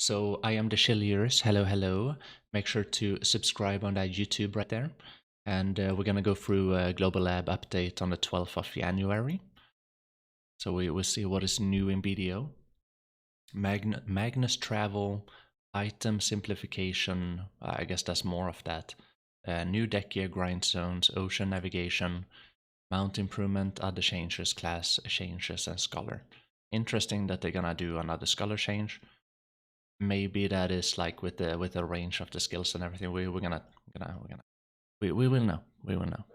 So I am TheChilliers. Hello, hello. Make sure to subscribe on that YouTube right there. And we're gonna go through a Global Lab update on the 12th of January. So we will see what is new in BDO. Magnus travel, item simplification. I guess that's more of that. New Dehkia grind zones, ocean navigation, mount improvement, other changes, class changes, and scholar. Interesting that they're gonna do another scholar change. Maybe that is like with the range of the skills and everything. We will know. We will know.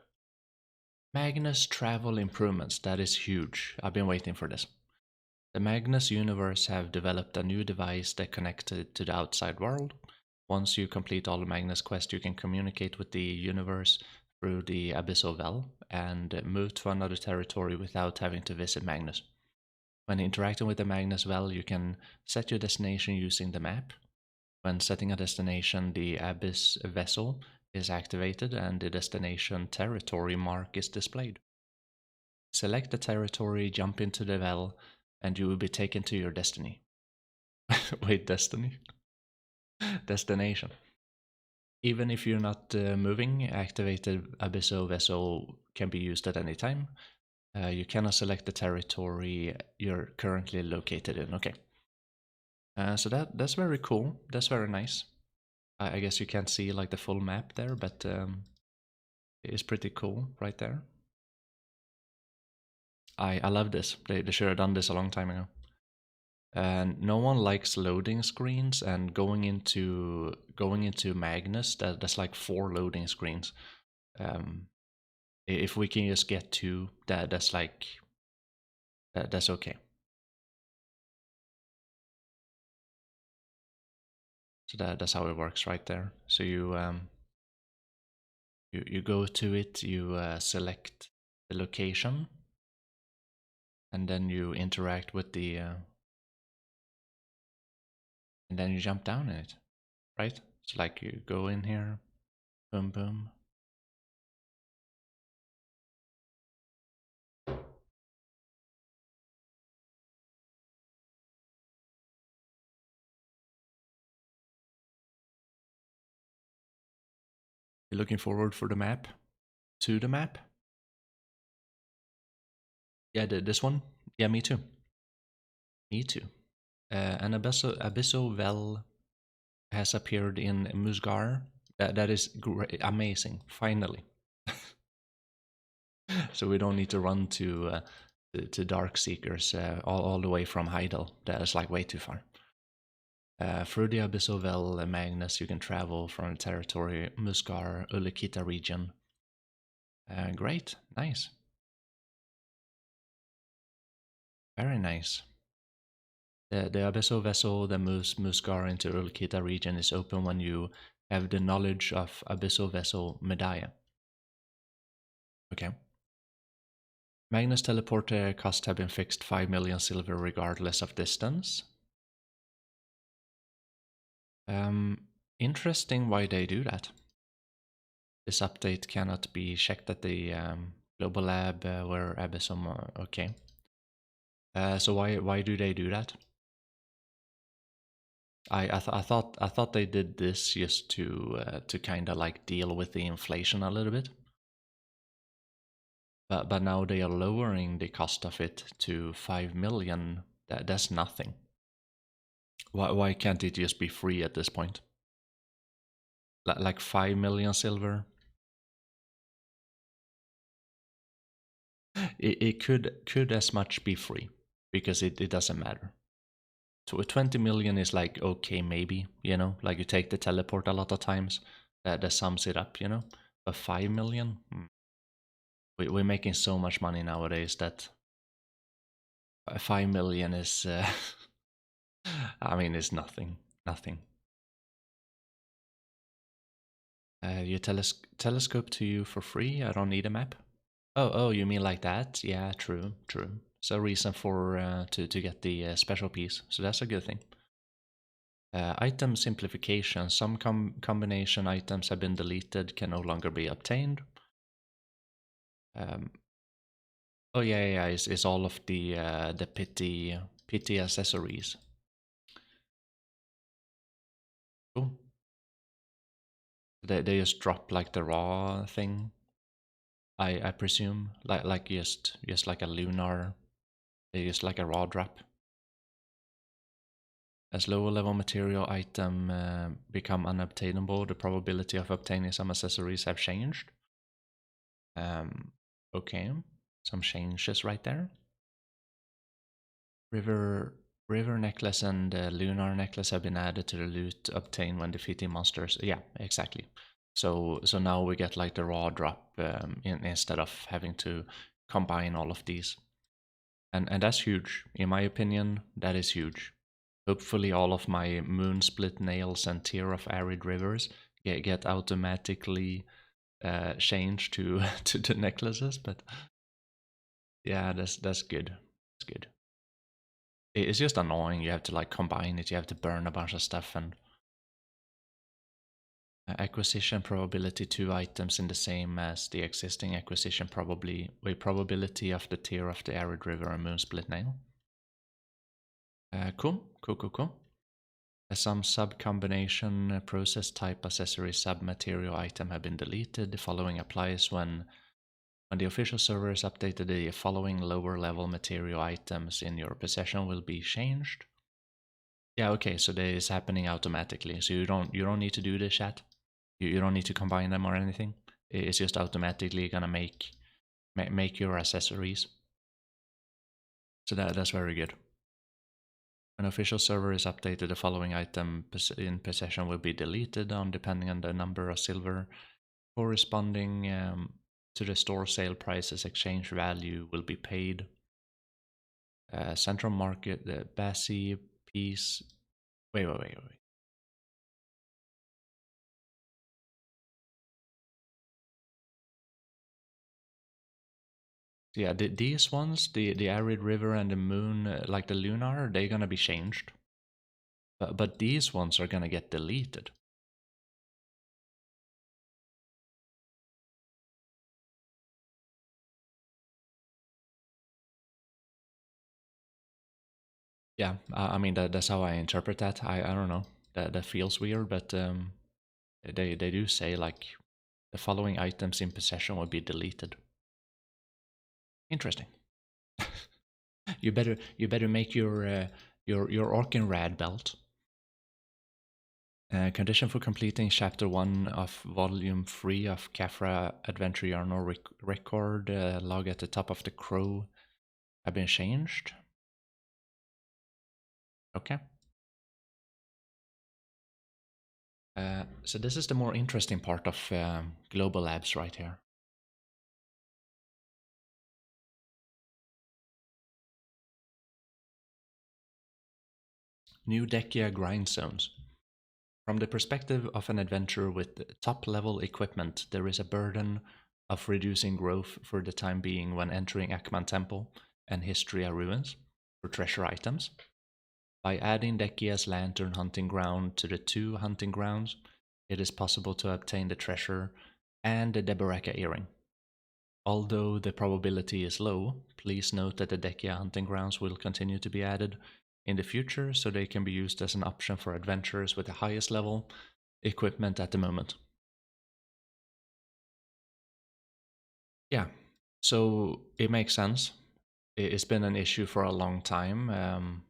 Magnus travel improvements. That is huge. I've been waiting for this. The Magnus universe have developed a new device that connected to the outside world. Once you complete all the Magnus quests, you can communicate with the universe through the Abyssal Well and move to another territory without having to visit Magnus. When interacting with the Magnus Well, you can set your destination using the map. When setting a destination, the Abyss vessel is activated and the destination territory mark is displayed. Select the territory, jump into the well, and you will be taken to your destiny. Wait, destiny? Destination. Even if you're not moving, activated Abyssal vessel can be used at any time. You cannot select the territory you're currently located in. Okay. So that's very cool. That's very nice. I guess you can't see like the full map there, but it's pretty cool right there. I love this. They should have done this a long time ago. And no one likes loading screens, and going into Magnus, that's like 4 loading screens. If we can just get 2, that's like that's okay. So that's how it works right there. So you you go to it, you select the location, and then you interact with the and then you jump down in it, right? So like you go in here, boom, boom. You're looking forward for the map, to the map. Yeah, this one. Yeah, me too. Me too. An Abyssal Well has appeared in Musgar. That is great, amazing. Finally. So we don't need to run to Dark Seekers all the way from Heidel. That is like way too far. Through the Abyssal Well Magnus, you can travel from the territory Musgar, Ulikita region. Great, nice. Very nice. The Abyssal vessel that moves Musgar into Ulikita region is open when you have the knowledge of Abyssal vessel Medaya. Okay. Magnus teleporter cost have been fixed 5 million silver regardless of distance. Interesting why they do that. This update cannot be checked at the global lab where Abyssal. Okay. So why do they do that? I thought they did this just to kind of like deal with the inflation a little bit. But now they are lowering the cost of it to 5 million. That's nothing. Why can't it just be free at this point? Like 5 million silver? It could as much be free because it doesn't matter. So 20 million is like okay, maybe, you know, like you take the teleport a lot of times, that sums it up, you know. But 5 million, we're making so much money nowadays that 5 million is I mean, it's nothing. You telescope to you for free. I don't need a map. Oh, you mean like that? Yeah, true. So reason for to get the special piece. So that's a good thing. Item simplification. Some combination items have been deleted, can no longer be obtained. Oh yeah. It's all of the pity accessories. Cool. They just drop like the raw thing, I presume, like just like a lunar, just like a raw drop. As lower level material item become unobtainable, the probability of obtaining some accessories have changed. Okay, some changes right there. River necklace and lunar necklace have been added to the loot obtained when defeating monsters. Yeah, exactly. So now we get like the raw drop instead of having to combine all of these, and that's huge. In my opinion, that is huge. Hopefully, all of my moon split nails and tear of arid rivers get automatically changed to to the necklaces. But yeah, that's good. That's good. It's just annoying. You have to like combine it. You have to burn a bunch of stuff, and acquisition probability 2 items in the same as the existing acquisition probability of the tier of the arid river and moon split nail. Cool. Some sub combination process type accessory sub material item have been deleted. The following applies when the official server is updated. The following lower level material items in your possession will be changed. Yeah, okay, so that is happening automatically. So you don't need to do this, chat. You don't need to combine them or anything. It's just automatically gonna make your accessories. So that's very good. When official server is updated, the following item in possession will be deleted depending on the number of silver corresponding to the store sale prices. Exchange value will be paid. Central market, the Bassi piece. Wait. Yeah, these ones, the arid river and the moon, like the lunar, they're gonna be changed. But these ones are gonna get deleted. Yeah, I mean that's how I interpret that. I don't know. That feels weird, but they do say like the following items in possession will be deleted. Interesting. You better make your Orkinrad belt. Condition for completing Chapter 1 of Volume 3 of Kafra Adventure Journal record log at the top of the crow have been changed. Okay. So this is the more interesting part of Global Labs right here. New Dehkia grind zones. From the perspective of an adventurer with top-level equipment, there is a burden of reducing growth for the time being when entering Aakman Temple and Hystria ruins for treasure items. By adding Dehkia's lantern hunting ground to the 2 hunting grounds, it is possible to obtain the treasure and the Deboraka earring. Although the probability is low, please note that the Dehkia hunting grounds will continue to be added in the future, so they can be used as an option for adventurers with the highest level equipment at the moment. Yeah, so it makes sense. It's been an issue for a long time.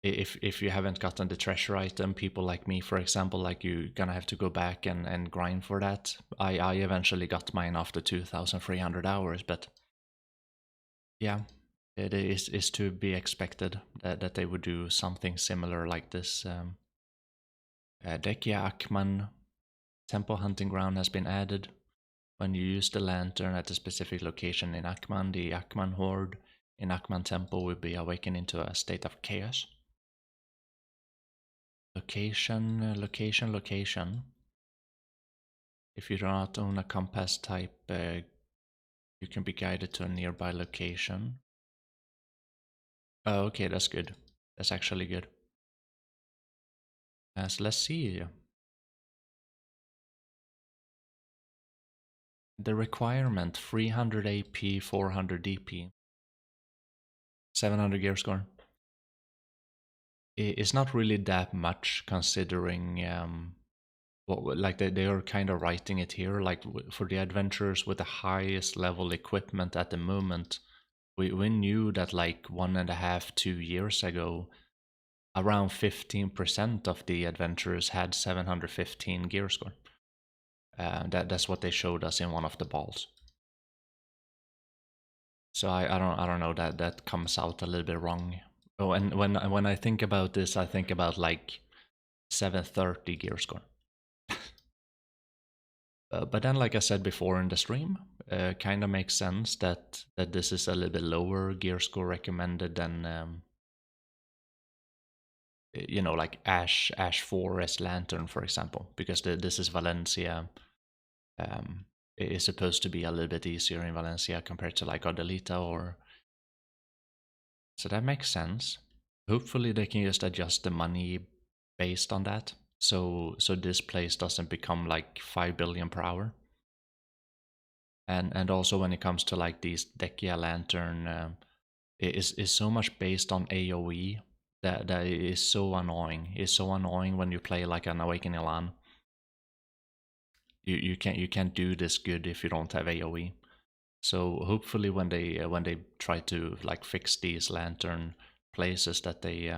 If you haven't gotten the treasure item, people like me, for example, like you're gonna have to go back and grind for that. I eventually got mine after 2,300 hours, but yeah, it is to be expected that they would do something similar like this. Dehkia Aakman Temple Hunting Ground has been added. When you use the lantern at a specific location in Aakman, the Aakman Horde in Aakman Temple will be awakened into a state of chaos. Location. If you do not own a compass type, you can be guided to a nearby location. Oh, okay, that's good. That's actually good. So let's see. The requirement 300 AP, 400 DP, 700 gear score. It's not really that much considering like they are kind of writing it here, like for the adventurers with the highest level equipment at the moment. We knew that like 1.5, 2 years ago, around 15% of the adventurers had 715 gear score. That's what they showed us in one of the balls. So I don't know, that comes out a little bit wrong. Oh, and when I think about this, I think about like 730 gear score. But then, like I said before in the stream, kind of makes sense that this is a little bit lower gear score recommended than you know, like Ash Forest Lantern, for example, because this is Valencia. It is supposed to be a little bit easier in Valencia compared to like Adelita, or so that makes sense. Hopefully they can just adjust the money based on that, so this place doesn't become like 5 billion per hour. And also when it comes to like these Dehkia Lantern, it is so much based on AoE that it is so annoying. It's so annoying when you play like an Awakening LAN. You can't do this good if you don't have AoE. So hopefully when they try to like fix these lantern places, that they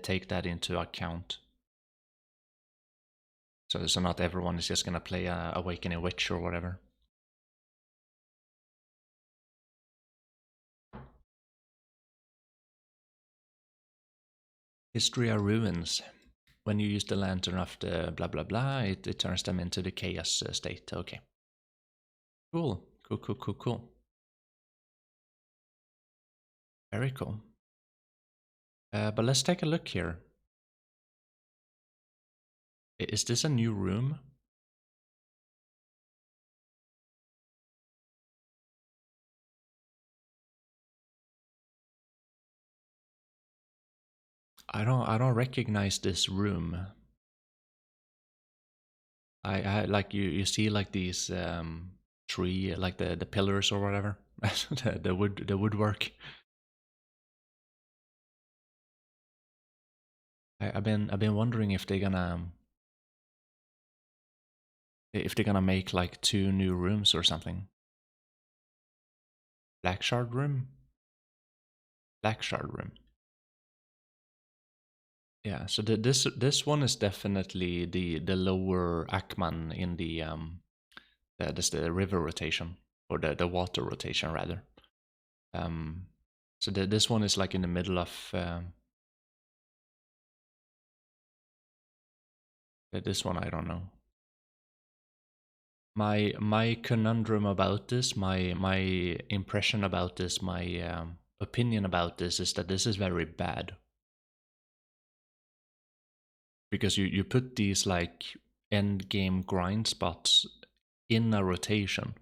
take that into account. So not everyone is just gonna play Awakening Witch or whatever. Hystria ruins. When you use the lantern of the blah blah blah, it turns them into the chaos state. Okay. Cool. Cool. Very cool. But let's take a look here. Is this a new room? I don't recognize this room. I like you see like these tree, like the pillars or whatever, the woodwork. I've been wondering if they're gonna make like 2 new rooms or something. Black shard room. Yeah, so this one is definitely the lower Aakman in this the river rotation, or the water rotation rather. So this one is like in the middle of this one. I don't know. My conundrum about this, my impression about this, my opinion about this is that this is very bad. Because you put these like end game grind spots in a rotation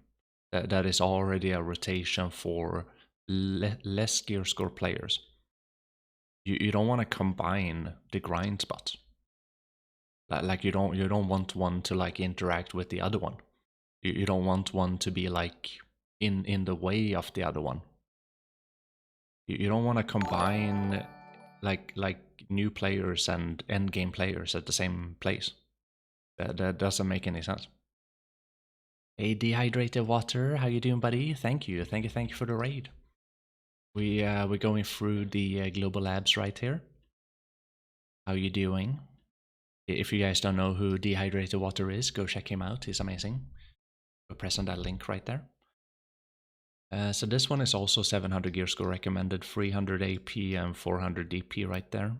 that is already a rotation for less gear score players. You don't want to combine the grind spots. Like you don't want one to like interact with the other one. You don't want one to be like in the way of the other one. You don't want to combine like new players and end game players at the same place. That doesn't make any sense. Hey, dehydrated water, how you doing, buddy? Thank you for the raid. We're going through the global labs right here. How you doing? If you guys don't know who Dehydrated Water is, go check him out. He's amazing. Go press on that link right there. So this one is also 700 gear score recommended, 300 AP and 400 DP right there.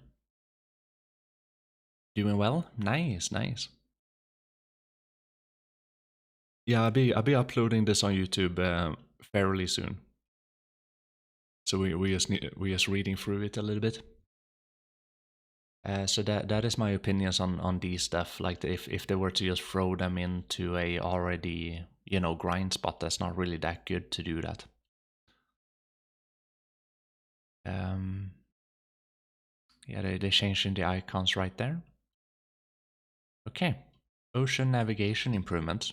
Doing well? Nice. Yeah, I'll be uploading this on YouTube fairly soon. So we just reading through it a little bit. So that is my opinions on these stuff. Like if they were to just throw them into a already, you know, grind spot, that's not really that good to do that. Yeah, they changing the icons right there. Okay, ocean navigation improvements.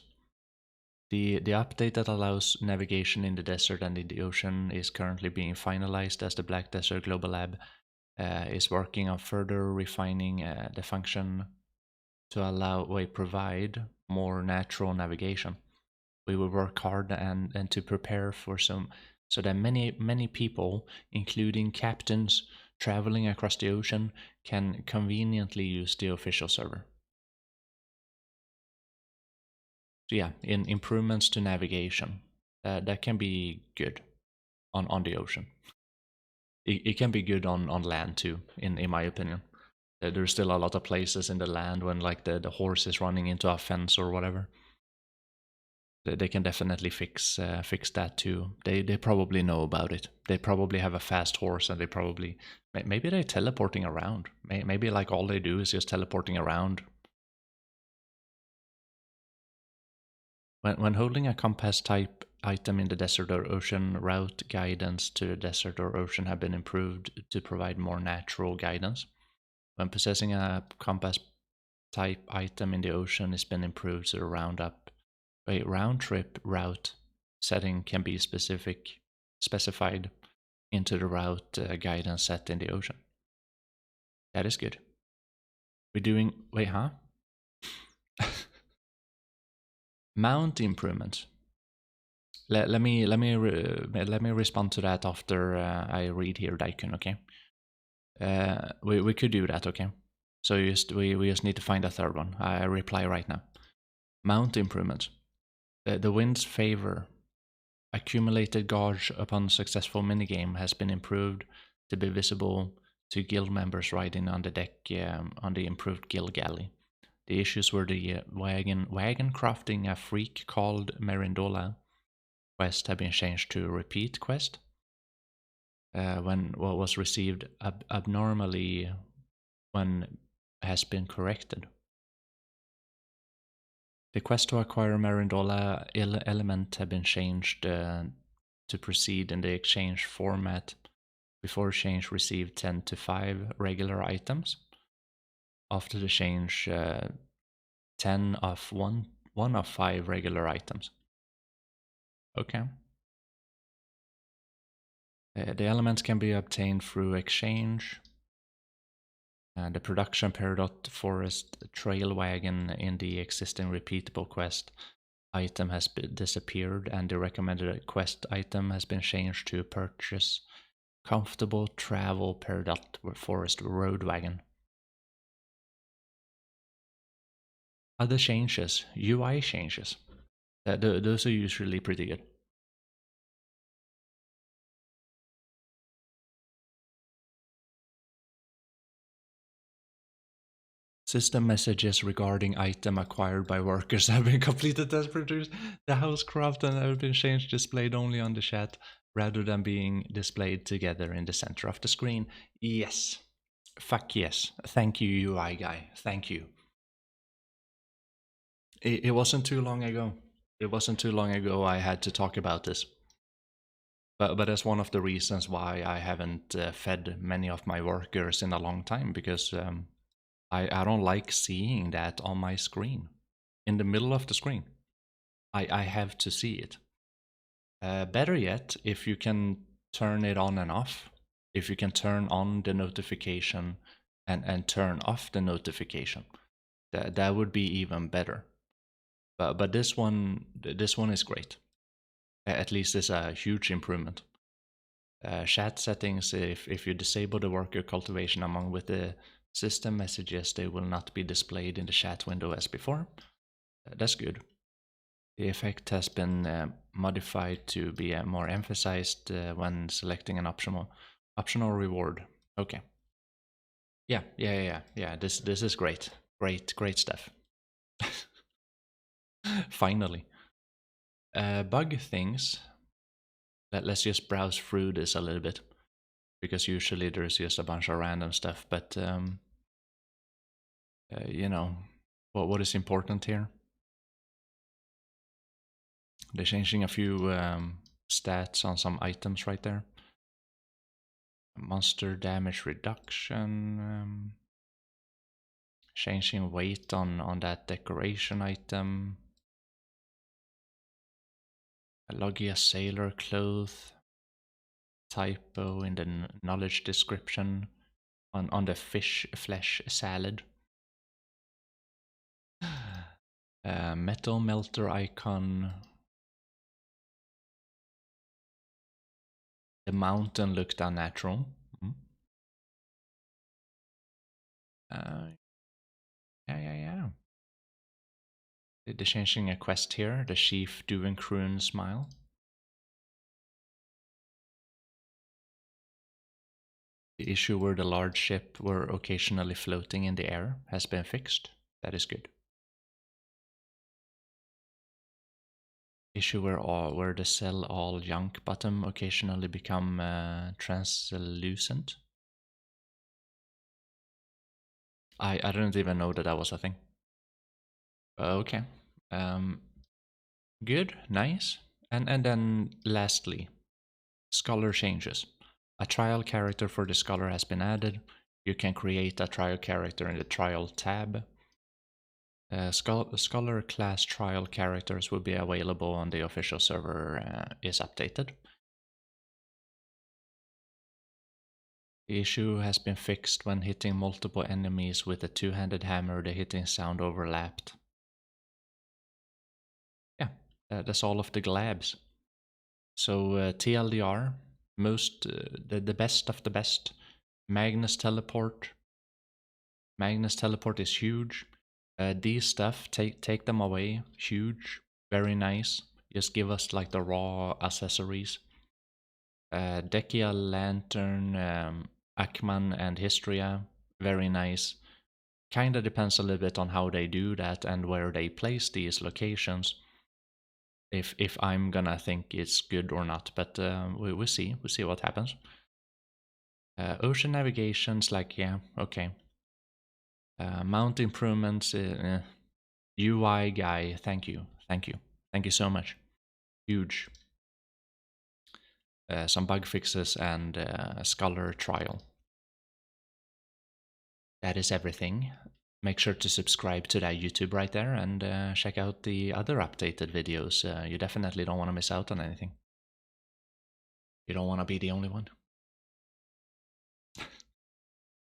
The update that allows navigation in the desert and in the ocean is currently being finalized, as the Black Desert Global Lab is working on further refining the function. to allow we provide more natural navigation. We will work hard and to prepare for so that many people, including captains traveling across the ocean, can conveniently use the official server. So yeah, in improvements to navigation, that can be good on the ocean. It can be good on land too, in my opinion. There's still a lot of places in the land when like the horse is running into a fence or whatever. They can definitely fix that too. They probably know about it. They probably have a fast horse, and they probably maybe they're teleporting around. Maybe like all they do is just teleporting around. When holding a compass type item in the desert or ocean, route guidance to the desert or ocean have been improved to provide more natural guidance. When possessing a compass type item in the ocean, it's been improved so the round trip route setting can be specified into the route guidance set in the ocean. That is good. We're doing wait, huh? Mount improvements. Let me respond to that after I read here, Daikun. Okay. We could do that. Okay. So we just need to find a third one. I reply right now. Mount improvements. The wind's favor. Accumulated gauge upon successful minigame has been improved to be visible to guild members riding on the deck on the improved guild galley. The issues were the wagon crafting a freak called Merindola quest have been changed to repeat quest. When what was received abnormally when has been corrected. The quest to acquire Merindola element have been changed to proceed in the exchange format. Before change, received 10 to 5 regular items. After the change, 10 of 1 of 5 regular items. Okay. The elements can be obtained through exchange. The production Peridot Forest Trail Wagon in the existing repeatable quest item has disappeared, and the recommended quest item has been changed to purchase comfortable travel Peridot Forest Road Wagon. Other changes, UI changes. Those are usually pretty good. System messages regarding item acquired by workers have been completed as produced. The housecraft and have been changed, displayed only on the chat rather than being displayed together in the center of the screen. Yes. Fuck yes. Thank you, UI guy. Thank you. It wasn't too long ago. It wasn't too long ago I had to talk about this. But that's one of the reasons why I haven't fed many of my workers in a long time, because I don't like seeing that on my screen. In the middle of the screen. I have to see it. Better yet, if you can turn it on and off. If you can turn on the notification and turn off the notification. That would be even better. But this one is great. At least it's a huge improvement. Chat settings, if you disable the worker cultivation among with the system messages, they will not be displayed in the chat window as before. That's good. The effect has been modified to be more emphasized when selecting an optional reward. Okay. Yeah. This is great. Great stuff. Finally. Bug things. Let's just browse through this a little bit, because usually there's just a bunch of random stuff. But you know, what is important here? They're changing a few stats on some items right there. Monster damage reduction. Changing weight on that decoration item. A Logia sailor cloth. Typo in the knowledge description on the fish flesh salad. Metal melter icon. The mountain looked unnatural. Yeah. They're changing a quest here. The chief doing croon smile. The issue where the large ship were occasionally floating in the air has been fixed. That is good. Issue where the sell all junk button occasionally become translucent. I didn't even know that was a thing. Okay. Good, nice. And then lastly, scholar changes. A trial character for the scholar has been added. You can create a trial character in the trial tab. Scholar class trial characters will be available on the official server is updated. The issue has been fixed when hitting multiple enemies with a two-handed hammer. The hitting sound overlapped. Yeah, that's all of the glabs. So TLDR, the best of the best. Magnus teleport. Magnus teleport is huge. These stuff, take them away. Huge, very nice. Just give us like the raw accessories. Dehkia lantern, Aakman and Hystria, very nice. Kinda depends a little bit on how they do that and where they place these locations. If I'm gonna think it's good or not, but we'll see what happens. Ocean navigation's like, yeah, okay. Mount improvements, UI guy, thank you so much. Huge. Some bug fixes and a scholar trial. That is everything. Make sure to subscribe to that YouTube right there and check out the other updated videos. You definitely don't want to miss out on anything. You don't want to be the only one.